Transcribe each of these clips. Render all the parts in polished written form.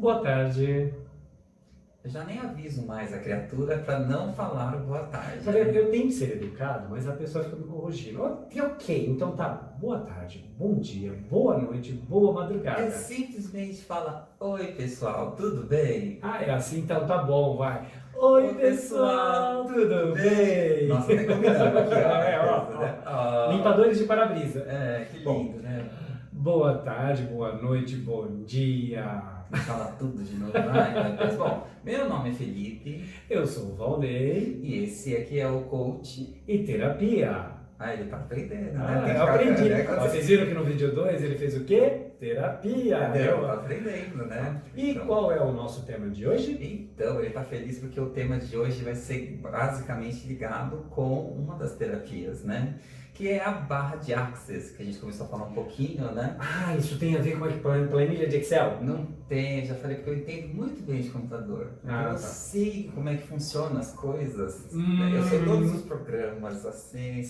Boa tarde. Eu já nem aviso mais a criatura para não falar o boa tarde. Eu tenho que ser educado, mas a pessoa fica me corrigindo. Ok, então tá. Boa tarde, bom dia, boa noite, boa madrugada. É simplesmente fala, oi pessoal, tudo bem? Ah, é assim, então tá bom, vai. Oi pessoal, tudo bem? Nossa, até combinamos aqui, ó. É, ó. Limpadores de para-brisa. É, que Bom, lindo, né? boa tarde, boa noite, bom dia. Fala tudo de novo. Ai, meu Deus. Bom, meu nome é Felipe Eu sou o Valnei e esse aqui é o coach. e terapia. Ah, ele tá aprendendo, né? Ah, Tem que eu ficar- aprendi. né? Ó, vocês viram que no vídeo 2 ele fez o quê? Terapia. Entendeu? Tá aprendendo, né? E Então, qual é o nosso tema de hoje? Então, ele está feliz porque o tema de hoje vai ser basicamente ligado com uma das terapias, né? Que é a barra de Access, que a gente começou a falar um pouquinho, né? Ah, isso tem a ver com a planilha de Excel? Não tem, já falei porque eu entendo muito bem de computador. Ah, Eu tá. sei como é que funcionam as coisas. Hum. Eu sei todos os programas, assim,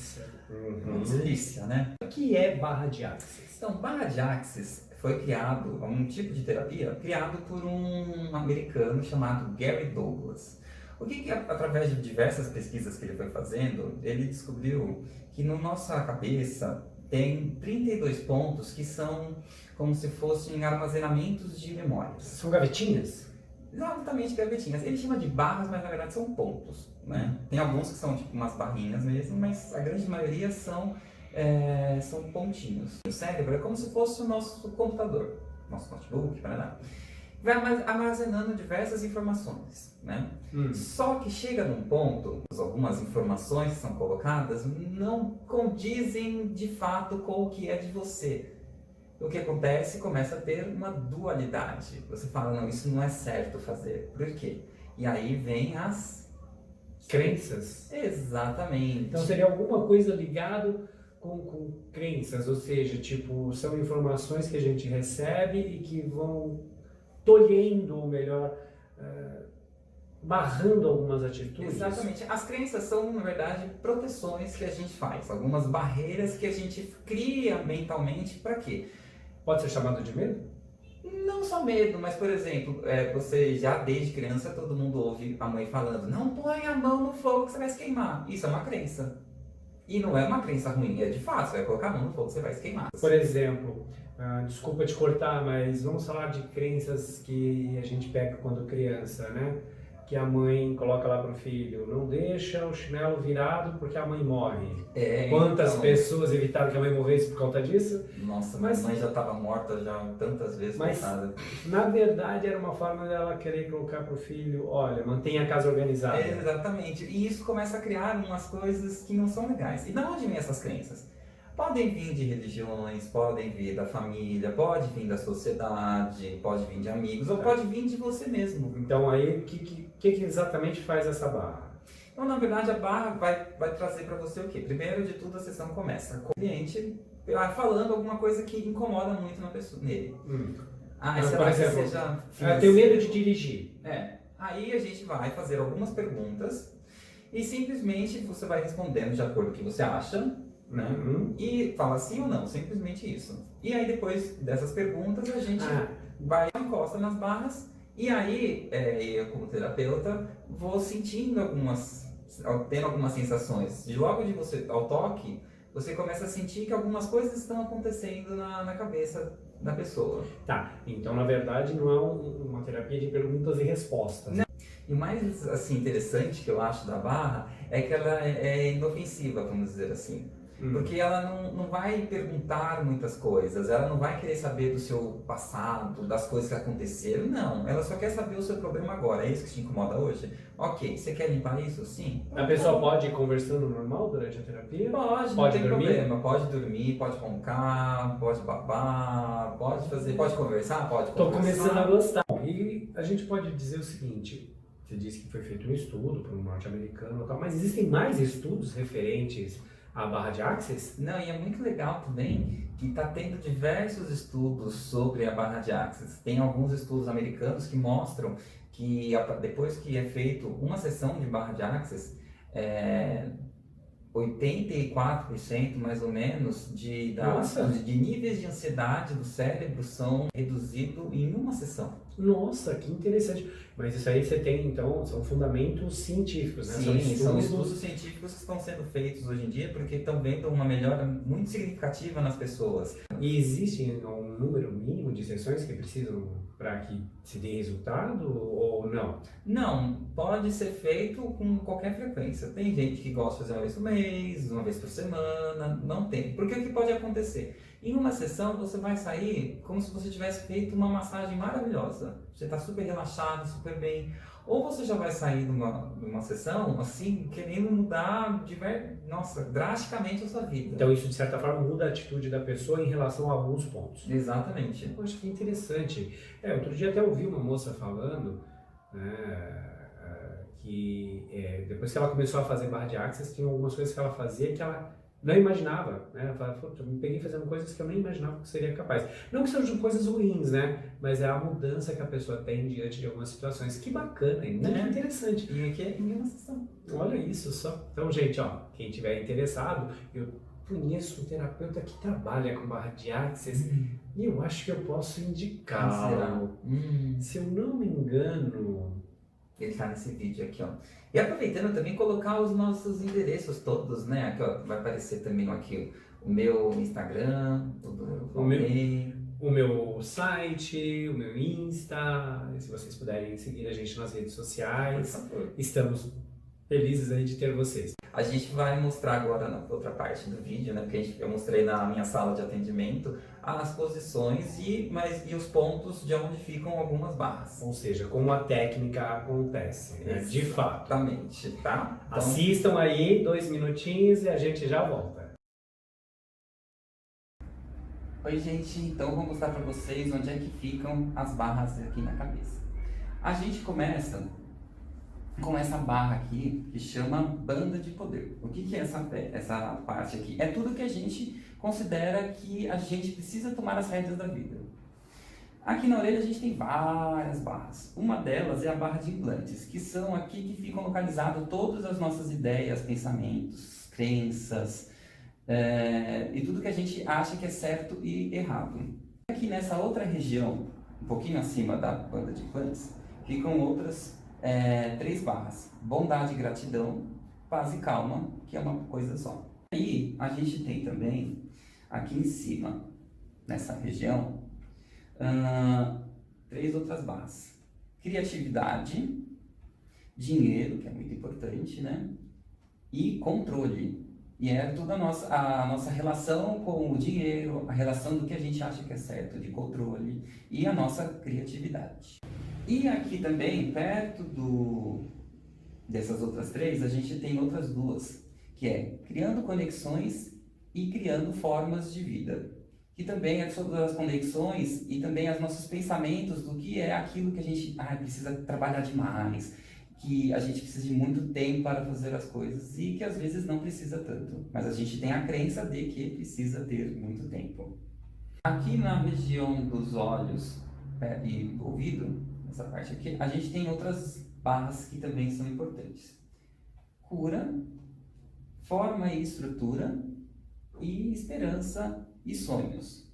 Uhum. delícia, né? O que é barra de Access? Então, barra de Access foi criado, um tipo de terapia, criado por um americano chamado Gary Douglas. O que através de diversas pesquisas que ele foi fazendo, ele descobriu que na nossa cabeça tem 32 pontos que são como se fossem armazenamentos de memórias. São gavetinhas? Exatamente gavetinhas. Ele chama de barras, mas na verdade são pontos, né? Tem alguns que são tipo umas barrinhas mesmo, mas a grande maioria são pontinhos. O cérebro é como se fosse o nosso computador, nosso notebook, para vai armazenando diversas informações, né? Só que chega num ponto, algumas informações que são colocadas não condizem de fato com o que é de você. O que acontece? Começa a ter uma dualidade. Você fala, não, isso não é certo fazer. Por quê? E aí vem as Crenças? Exatamente. Então seria alguma coisa ligado com crenças, ou seja, tipo, são informações que a gente recebe e que vão tolhendo, ou melhor, barrando algumas atitudes. Exatamente. As crenças são, na verdade, proteções que a gente faz, algumas barreiras que a gente cria mentalmente para quê? Pode ser chamado de medo? Não só medo, mas, por exemplo, você já desde criança, todo mundo ouve a mãe falando, não põe a mão no fogo que você vai se queimar. Isso é uma crença. E não é uma crença ruim, é de fato, você vai colocar a mão no fogo que você vai se queimar. Por exemplo, desculpa te cortar, mas vamos falar de crenças que a gente pega quando criança, né? Que a mãe coloca lá pro filho, não deixa o chinelo virado porque a mãe morre. Quantas então, pessoas evitaram que a mãe morresse por conta disso? Nossa, Mas- minha mãe já estava morta já tantas vezes. Mas- coitada. Na verdade, era uma forma dela querer colocar pro filho, olha, mantenha a casa organizada. Exatamente. E isso começa a criar umas coisas que não são legais. E de onde vêm essas crenças? Podem vir de religiões, podem vir da família, pode vir da sociedade, pode vir de amigos, ou pode vir de você mesmo. Então aí, o que exatamente faz essa barra? Então, na verdade, a barra vai trazer para você o quê? Primeiro de tudo, a sessão começa com o cliente falando alguma coisa que incomoda muito na pessoa, nele. Por Será que exemplo, seja eu tenho medo de dirigir. Aí a gente vai fazer algumas perguntas e simplesmente você vai respondendo de acordo com o que você acha, né? E fala sim ou não, simplesmente isso. E aí depois dessas perguntas a gente vai encosta nas barras e aí eu como terapeuta vou sentindo tendo algumas sensações. E logo de você ao toque, você começa a sentir que algumas coisas estão acontecendo na cabeça da pessoa. Tá, então na verdade não é uma terapia de perguntas e respostas. Não. E o mais assim, interessante que eu acho da barra é que ela é inofensiva, vamos dizer assim. Porque ela não vai perguntar muitas coisas, ela não vai querer saber do seu passado, das coisas que aconteceram, não. Ela só quer saber o seu problema agora. É isso que te incomoda hoje? Ok, você quer limpar isso? Sim. A pessoa pode ir conversando normal durante a terapia? Pode, não tem problema. Pode dormir, pode roncar, pode babar, pode conversar, pode conversar. Tô começando a gostar. E a gente pode dizer o seguinte, você disse que foi feito um estudo por um norte-americano, mas existem mais estudos referentes à barra de Access? Não, e é muito legal também que está tendo diversos estudos sobre a barra de Access. Tem alguns estudos americanos que mostram que depois que é feito uma sessão de barra de Access, 84% mais ou menos de níveis de ansiedade do cérebro são reduzidos em uma sessão. Nossa, que interessante. Mas isso aí você tem, então, são fundamentos científicos, né? Sim, são estudos científicos que estão sendo feitos hoje em dia porque estão vendo uma melhora muito significativa nas pessoas. E existe um número mínimo de sessões que precisam para que se dê resultado ou não? Não, pode ser feito com qualquer frequência. Tem gente que gosta de fazer uma vez por mês, uma vez por semana, não tem. Porque o que pode acontecer? Em uma sessão você vai sair como se você tivesse feito uma massagem maravilhosa. Você está super relaxado, super bem. Ou você já vai sair de uma sessão assim, querendo mudar drasticamente a sua vida. Então isso de certa forma muda a atitude da pessoa em relação a alguns pontos. Exatamente. Eu acho que é interessante. Outro dia até ouvi uma moça falando, né, que depois que ela começou a fazer barra de axis, tinha algumas coisas que ela fazia que ela não imaginava, né? Ela falou, eu me peguei fazendo coisas que eu nem imaginava que seria capaz. Não que sejam coisas ruins, né? Mas é a mudança que a pessoa tem diante de algumas situações. Que bacana, e muito interessante. E aqui é em uma sessão. Olha isso só. Então, gente, ó, quem tiver interessado, eu conheço um terapeuta que trabalha com barra de axis e eu acho que eu posso indicá-lo. Se eu não me engano... Ele está nesse vídeo aqui, ó. E aproveitando também colocar os nossos endereços todos, né? Aqui, ó, vai aparecer também aqui o meu Instagram, o meu site, o meu Insta. Se vocês puderem seguir a gente nas redes sociais, por favor. Estamos felizes aí de ter vocês. A gente vai mostrar agora na outra parte do vídeo, né? Porque eu mostrei na minha sala de atendimento as posições e os pontos de onde ficam algumas barras. Ou seja, como a técnica acontece, né? De fato. Exatamente, tá? Então, assistam aí 2 minutinhos e a gente já volta. Oi, gente. Então, vou mostrar para vocês onde é que ficam as barras aqui na cabeça. A gente começa com essa barra aqui que chama banda de poder. O que é essa parte aqui? É tudo que a gente considera que a gente precisa tomar as rédeas da vida. Aqui na orelha a gente tem várias barras. Uma delas é a barra de implantes, que são aqui que ficam localizadas todas as nossas ideias, pensamentos, crenças, e tudo que a gente acha que é certo e errado. Aqui nessa outra região, um pouquinho acima da banda de implantes, ficam outras 3 barras: bondade, gratidão, paz e calma, que é uma coisa só. Aí a gente tem também aqui em cima, nessa região, 3 outras barras: criatividade, dinheiro, que é muito importante, né? E controle. E é toda a nossa relação com o dinheiro, a relação do que a gente acha que é certo, de controle, e a nossa criatividade. E aqui também, perto dessas outras 3, a gente tem outras 2, que é criando conexões e criando formas de vida. Que também é sobre as conexões e também os nossos pensamentos do que é aquilo que a gente precisa trabalhar demais, que a gente precisa de muito tempo para fazer as coisas e que às vezes não precisa tanto. Mas a gente tem a crença de que precisa ter muito tempo. Aqui na região dos olhos e do ouvido, essa parte aqui, a gente tem outras barras que também são importantes: cura, forma e estrutura, e esperança e sonhos.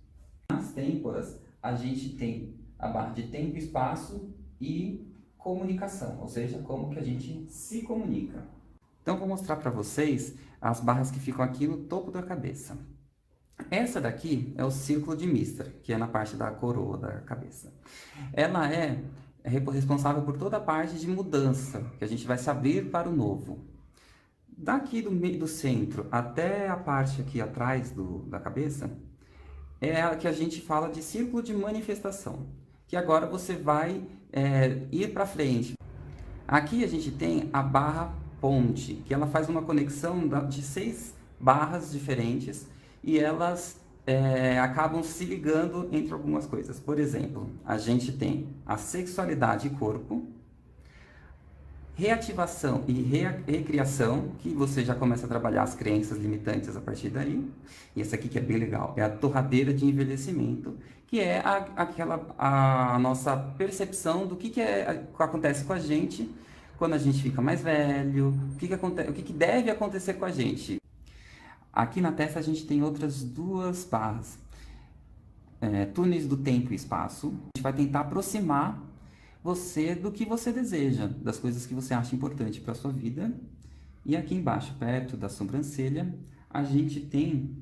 Nas têmporas, a gente tem a barra de tempo e espaço e comunicação, ou seja, como que a gente se comunica. Então, vou mostrar para vocês as barras que ficam aqui no topo da cabeça. Essa daqui é o círculo de Mister, que é na parte da coroa da cabeça. Ela é responsável por toda a parte de mudança, que a gente vai se abrir para o novo. Daqui do centro até a parte aqui atrás da cabeça, é a que a gente fala de círculo de manifestação, que agora você vai ir para frente. Aqui a gente tem a barra ponte, que ela faz uma conexão de 6 barras diferentes e elas acabam se ligando entre algumas coisas. Por exemplo, a gente tem a sexualidade e corpo, reativação e recriação, que você já começa a trabalhar as crenças limitantes a partir daí. E essa aqui que é bem legal, é a torradeira de envelhecimento, que é a nossa percepção do que acontece com a gente quando a gente fica mais velho, o que deve acontecer com a gente. Aqui na testa a gente tem outras duas barras. Túneis do tempo e espaço. A gente vai tentar aproximar você do que você deseja, das coisas que você acha importante para a sua vida. E aqui embaixo, perto da sobrancelha, a gente tem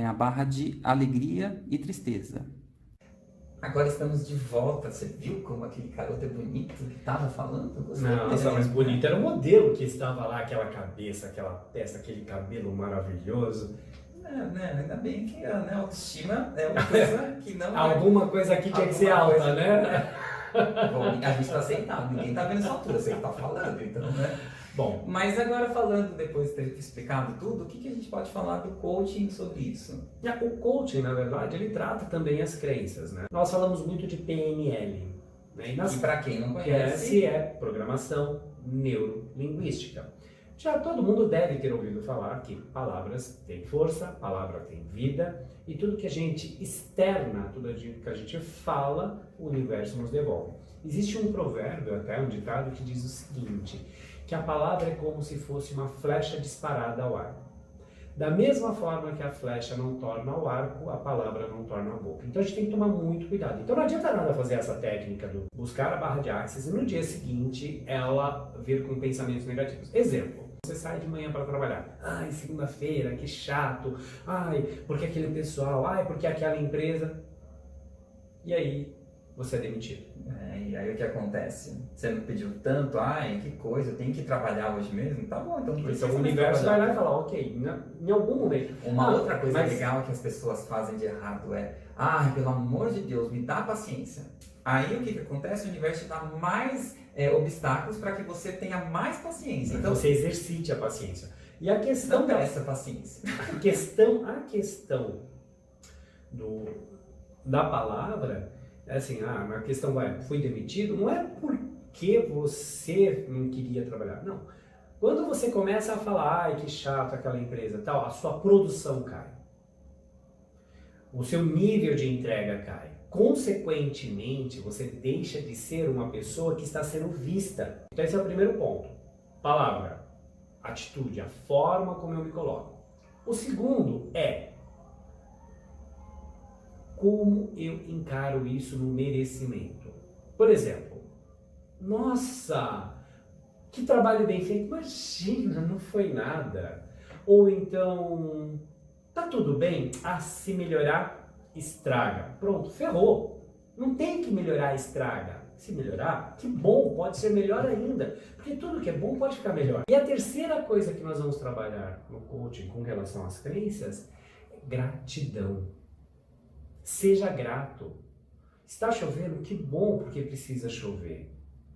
a barra de alegria e tristeza. Agora estamos de volta. Você viu como aquele garoto é bonito que estava falando? Nossa, mas bonito era o modelo que estava lá, aquela cabeça, aquela testa, aquele cabelo maravilhoso. Ainda bem que a autoestima é uma coisa que não Alguma coisa aqui tinha que ser alta, né? Bom, a gente está sentado, ninguém está vendo essa altura, você que está falando, então, né? Bom, mas agora falando, depois de ter explicado tudo, o que a gente pode falar do coaching sobre isso? O coaching, na verdade, ele trata também as crenças, né? Nós falamos muito de PNL, né? E para quem não conhece, é programação neurolinguística. Já todo mundo deve ter ouvido falar que palavras têm força, palavra tem vida, e tudo que a gente externa, tudo que a gente fala, o universo nos devolve. Existe um provérbio, até um ditado, que diz o seguinte, que a palavra é como se fosse uma flecha disparada ao ar. Da mesma forma que a flecha não torna o arco, a palavra não torna a boca. Então a gente tem que tomar muito cuidado. Então não adianta nada fazer essa técnica do buscar a barra de Axis e no dia seguinte ela vir com pensamentos negativos. Exemplo, você sai de manhã para trabalhar. Ai, segunda-feira, que chato. Ai, porque aquele pessoal. Ai, porque aquela empresa. E aí você é demitido. E aí o que acontece? Você não pediu tanto, ai, que coisa, eu tenho que trabalhar hoje mesmo? Tá bom, então o universo vai lá e fala, ok, em algum momento. Uma outra coisa legal que as pessoas fazem de errado é, ai, pelo amor de Deus, me dá paciência. Aí o que acontece? O universo te dá mais obstáculos para que você tenha mais paciência. Então você exercite a paciência. E a questão não essa paciência. A questão da palavra é assim, a questão fui demitido, não é porque você não queria trabalhar, não. Quando você começa a falar, ai que chato aquela empresa, tal, a sua produção cai. O seu nível de entrega cai. Consequentemente, você deixa de ser uma pessoa que está sendo vista. Então esse é o primeiro ponto. Palavra, atitude, a forma como eu me coloco. O segundo é como eu encaro isso no merecimento. Por exemplo, nossa, que trabalho bem feito, imagina, não foi nada. Ou então, tá tudo bem, se melhorar, estraga. Pronto, ferrou. Não tem que melhorar, estraga. Se melhorar, que bom, pode ser melhor ainda. Porque tudo que é bom pode ficar melhor. E a terceira coisa que nós vamos trabalhar no coaching com relação às crenças é gratidão. Seja grato. Está chovendo? Que bom, porque precisa chover.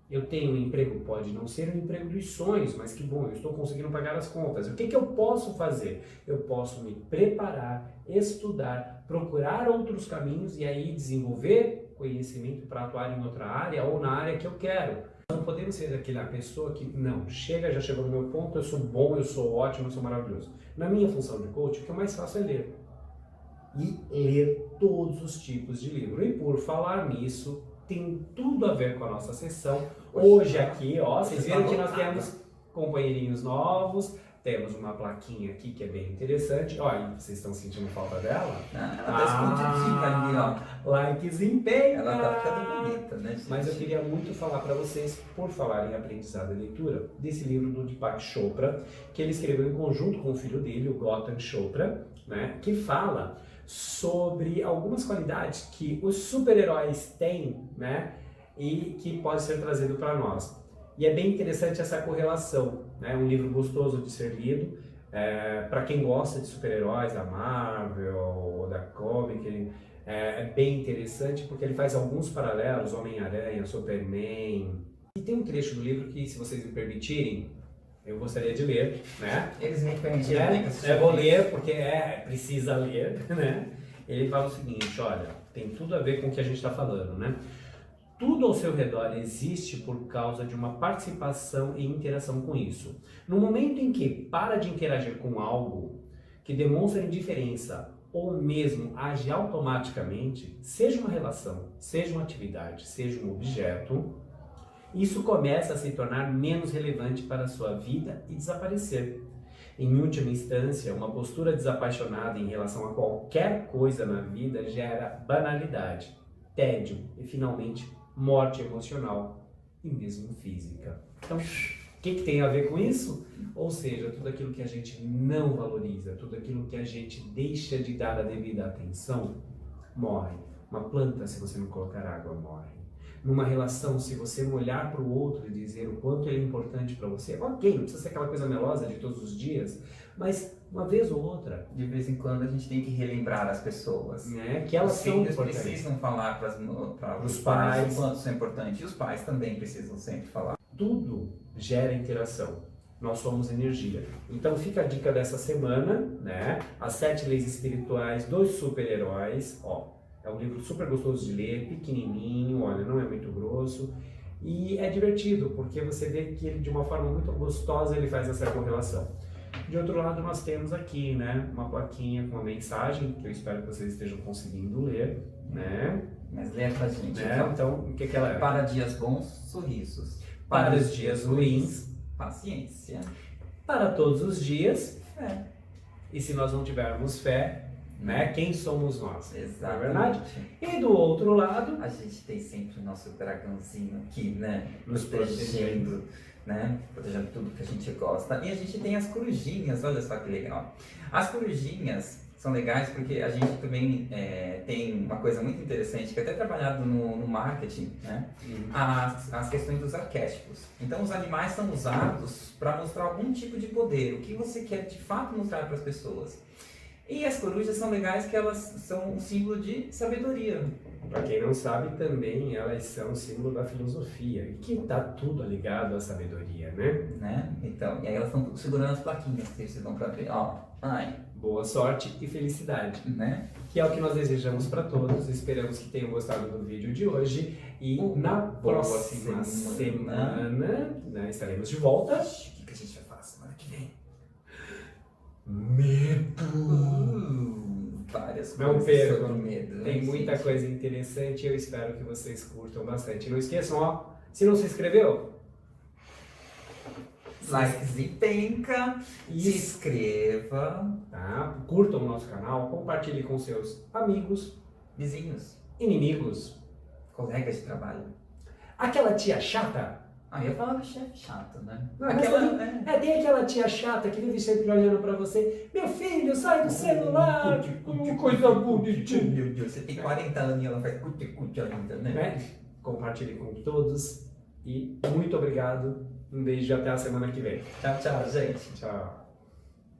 Eu tenho um emprego, pode não ser o emprego dos sonhos, mas que bom, eu estou conseguindo pagar as contas. O que eu posso fazer? Eu posso me preparar, estudar, procurar outros caminhos e aí desenvolver conhecimento para atuar em outra área ou na área que eu quero. Não podemos ser aquela pessoa que, não, já chegou no meu ponto, eu sou bom, eu sou ótimo, eu sou maravilhoso. Na minha função de coach, o que eu mais faço é ler. E ler todos os tipos de livro. E por falar nisso, tem tudo a ver com a nossa sessão. Hoje aqui, vocês viram que nós temos companheirinhos novos, temos uma plaquinha aqui que é bem interessante. Olha, vocês estão sentindo falta dela? Ela tá escondidinha ali, ó. Likezinho bem. Ela tá ficando bonita, né, gente? Mas eu queria muito falar para vocês, por falar em aprendizado e leitura, desse livro do Deepak Chopra, que ele escreveu em conjunto com o filho dele, o Gautam Chopra, né, que fala sobre algumas qualidades que os super-heróis têm, né, e que pode ser trazido para nós. E é bem interessante essa correlação, né, um livro gostoso de ser lido, para quem gosta de super-heróis, da Marvel ou da Comic, é bem interessante porque ele faz alguns paralelos, Homem-Aranha, Superman. E tem um trecho do livro que, se vocês me permitirem, eu gostaria de ler, né? Eles me permitiram. Vou ler porque precisa ler, né? Ele fala o seguinte, olha, tem tudo a ver com o que a gente está falando, né? Tudo ao seu redor existe por causa de uma participação e interação com isso. No momento em que para de interagir com algo que demonstra indiferença ou mesmo age automaticamente, seja uma relação, seja uma atividade, seja um objeto, isso começa a se tornar menos relevante para a sua vida e desaparecer. Em última instância, uma postura desapaixonada em relação a qualquer coisa na vida gera banalidade, tédio e, finalmente, morte emocional e mesmo física. Então, o que tem a ver com isso? Ou seja, tudo aquilo que a gente não valoriza, tudo aquilo que a gente deixa de dar a devida atenção, morre. Uma planta, se você não colocar água, morre. Numa relação, se você não olhar para o outro e dizer o quanto ele é importante para você, ok, não precisa ser aquela coisa melosa de todos os dias, mas uma vez ou outra. De vez em quando a gente tem que relembrar as pessoas. Que elas são filhos importantes. Precisam falar para os pais o quanto são importantes. E os pais também precisam sempre falar. Tudo gera interação. Nós somos energia. Então fica a dica dessa semana, né? As 7 leis espirituais dos super-heróis. Ó, é um livro super gostoso de ler, pequenininho, olha, não é muito grosso. E é divertido, porque você vê que ele, de uma forma muito gostosa, ele faz essa correlação. De outro lado, nós temos aqui, né, uma plaquinha com uma mensagem, que eu espero que vocês estejam conseguindo ler, né? Mas lê pra gente. Né? Então, o que ela é? Para dias bons, sorrisos. Para os dias ruins, paciência. Para todos os dias, fé. E se nós não tivermos fé, né, quem somos nós? Exatamente. Não é verdade? E do outro lado, a gente tem sempre o nosso dragãozinho aqui, né? Nos protegendo. Né? Protegendo tudo que a gente gosta. E a gente tem as corujinhas, olha só que legal. As corujinhas são legais porque a gente também tem uma coisa muito interessante, que é até trabalhado no marketing, né? As questões dos arquétipos. Então os animais são usados para mostrar algum tipo de poder, o que você quer de fato mostrar para as pessoas. E as corujas são legais que elas são um símbolo de sabedoria. Para quem não sabe, também elas são símbolo da filosofia, e que está tudo ligado à sabedoria, né? Então, e aí elas estão segurando as plaquinhas que vocês vão para ver, ó. Ai. Boa sorte e felicidade, né? Que é o que nós desejamos para todos. Esperamos que tenham gostado do vídeo de hoje e na próxima semana, né, estaremos de volta. O que a gente vai falar semana que vem? Medo! Várias não coisas percam, sobre medo. Tem muita coisa interessante e eu espero que vocês curtam bastante. Não esqueçam, ó, se não se inscreveu, likes e penca, se inscreva, tá? Curtam o nosso canal, compartilhe com seus amigos, vizinhos, inimigos, colegas de trabalho. Aquela tia chata. Eu ia falar do chefe chato, né? Não, tem aquela tia chata que vive sempre olhando pra você. Meu filho, sai do celular, que coisa bonitinha. Meu Deus, você tem 40 anos e ela faz cuti-cuti ainda, né? Compartilhe com todos e muito obrigado. Um beijo e até a semana que vem. Tchau, tchau, gente. Tchau.